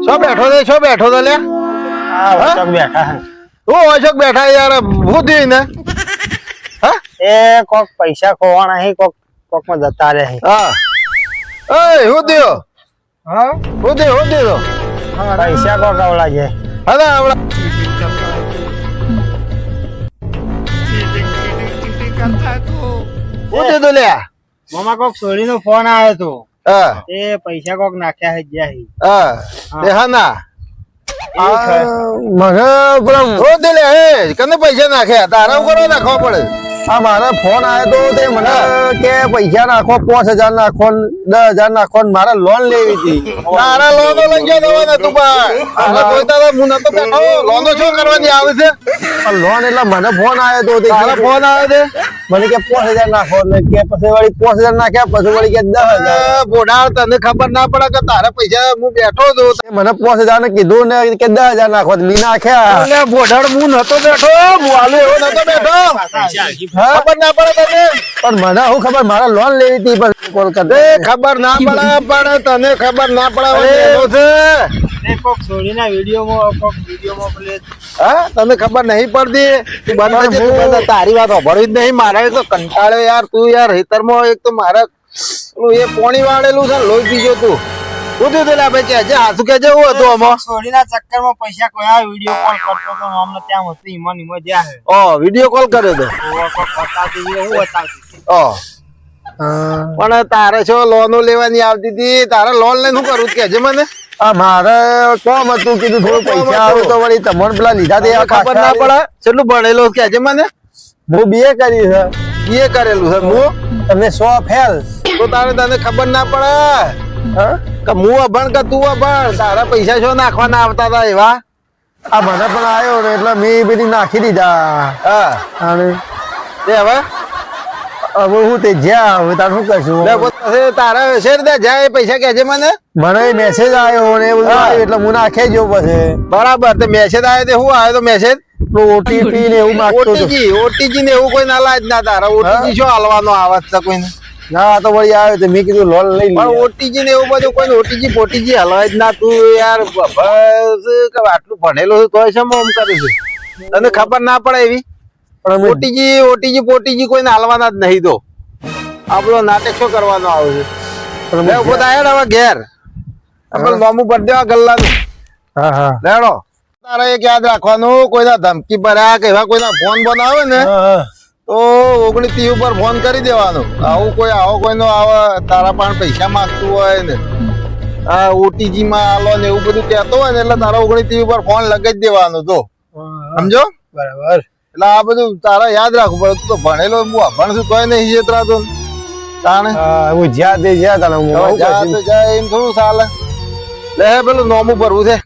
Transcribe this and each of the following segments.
છો બેઠો તો લે બેઠા બેઠા યાર હું થયું ને એ કોક પૈસા ખોવાના હે કોક માં જતા રહે હા એ હું થયો હા હું થયો પૈસા કોક આવલા છે હવે આવડા હું થયું લે મામા કોક છોડીનો ફોન આવ્યો તો હા એ પૈસા કોક નાખ્યા હે જ્યાં હે હા તે હા ના મને પેલા હું થયું લે હે કને પૈસા નાખ્યા તારા ઉપર નાખવા પડે આ મારા ફોન આવ્યો તો તે મને કે પૈસા નાખો 5000 નાખો 10000 નાખો ને મારે લોન લેવી હતી તારા લોનો લઈ ગયો દવા તું પણ કોઈ તારા હું નતો બેઠો લોનો શું કરવાની આવે છે લોન એટલે મને ફોન આવ્યો તો તે તારા ફોન આવે છે મને કે 5000 નાખો ને કે પછી વળી 5000 નાખ્યા પછી વળી કે 10000 બોડા તને ખબર ના પડે કે તારા પૈસા હું બેઠો છું મને 5000 ને કીધું ને કે 10000 નાખો મી નાખ્યા એટલે બોડાડ હું નતો બેઠો હું આલો એવો નતો બેઠો ખબર ના પડે તને પણ મને હું ખબર મારે લોન લેવી હતી પણ કોલ કર એ ખબર ના પડે પણ તને ખબર ના પડે એવું છે એ કોક છોડીના વિડીયોમાં બોલે હા તને ખબર નહીં પડતી તું બંધ છે તું બંધ તારી વાત સાંભળવી જ નહીં મારે તો કંટાળ્યો યાર તું યાર હેતરમાં એક તો મારે પેલું એ પોણી વાળેલું છે લોહી પીજો તું શું થયું પેલા ભાઈ કે હાથું કે જેવું હતું આમાં છોડીના ચક્કરમાં પૈસા કોઈ આ વિડીયો કોલ કરતો તો અમને ત્યાં હતું ઈમાન જ્યાં હે ઓ વિડીયો કોલ કર્યો તો કોક બતાવતી હું બતાવતી ઓ પણ તારે શું લોનો લેવાની આવતી હતી તારે લોન લઈને શું કરવું કે છે મને આ મારે કોમ હતું કીધું થોડું પૈસા આવે તો વળી તમને પેલા લીધા તે ખબર ના પડે કેટલું ભણેલો કે છે મને હું બીએ કરી છે એ કરેલું છે હું તમે 100 ફેલ તો તને ખબર ના પડે હા કે હું અભણ કે તું અભણ તારા પૈસા શું નાખવાના આવતા હતા એવા આ મને પણ આવ્યો ને એટલે મેં બધી નાખી દીધા હા અને તે હવે હવે હું તે જ્યાં હવે તાર શું કરશું લે પછી તારા શેર દે જાય પૈસા કે છે મને મને મેસેજ આવ્યો ને એ બધું આવ્યું એટલે હું નાખે જો પછી બરાબર તે મેસેજ આવ્યો તે શું આવ્યો તો મેસેજ ઓટીપી ને એવું માંગતો હતો ઓટીજી ને એવું કોઈ ના લાજ ના તારા ઓટીજી શું હાલવાનો આવાજ છે કોઈને ના આ તો વળી આવ્યો તો મેં કીધું લોન લઈ પણ લે ઓટીજી ને એવું બધું કોઈ ઓટીજી પોટીજી હલવાય જ ના તું યાર બસ કે આટલું ભણેલો છે તોય છે ઓમ કરે છે તને ખબર ના પડે એવી પણ ઓટીજી પોટીજી કોઈને હાલવાના જ નહીં તો આપણો નાટક શું કરવાનો આવે છે લે ઉભો થાય ને હવે ઘેર આપણે લોમું ભરી દેવા ગલ્લાનું હા હા લેડો તારે એક યાદ રાખવાનું કોઈના ધમકી ભર્યા કે એવા કોઈના ફોન બનાવે ને તો 29 ઉપર ફોન કરી દેવાનો આવું કોઈ આવો કોઈનો આવે તારા પાસે પૈસા માંગતું હોય ને આ ઓટીજી માં આલો ને એવું બધું કહેતો હોય ને એટલે તારા 29 ઉપર ફોન લગાવી જ દેવાનો તો સમજો બરાબર એટલે આ બધું તારા યાદ રાખવું પડે તું તો ભણેલો હું ભણશું તોય નહીં છેતરાતો તાણે હું જ્યાં તે જ્યાં તારા હું જા તો જાય એમ થોડું ચાલે લે પેલું નોમું ભરવું છે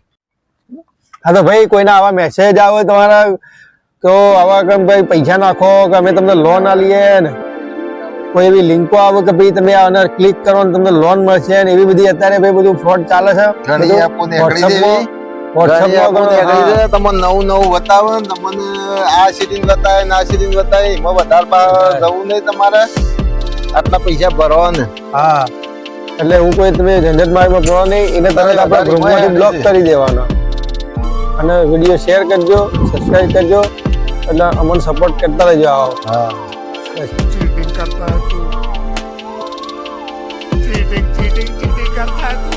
હા તો ભાઈ કોઈના આવા મેસેજ આવે તમારા તો આવા કે ભાઈ પૈસા નાખો કે અમે તમને લોન આલીએ ને કોઈ એવી લિંકો આવે કે ભાઈ તમે આને ક્લિક કરો ને તમને લોન મળશે ને એવી બધી અત્યારે ભાઈ બધું ફ્રોડ ચાલે છે ઘણી એપો નીકળી જેવી તમને નવું બતાવે ને તમને આ સીટીન બતાવે ને આ સીટીન બતાવે એમાં વધારે જવું નહીં તમારે આટલા પૈસા ભરવા ને હા એટલે હું કોઈ તમે ઝંઝટમારીમાં પડો નહીં એને તરત આપણા ગ્રુપમાંથી બ્લોક કરી દેવાનો અને વિડીયો શેર કરજો સબસ્ક્રાઇબ કરજો એટલે અમને સપોર્ટ કરતા રહેજો આવો હા चीटिंग करता है तू चीटिंग करता है तू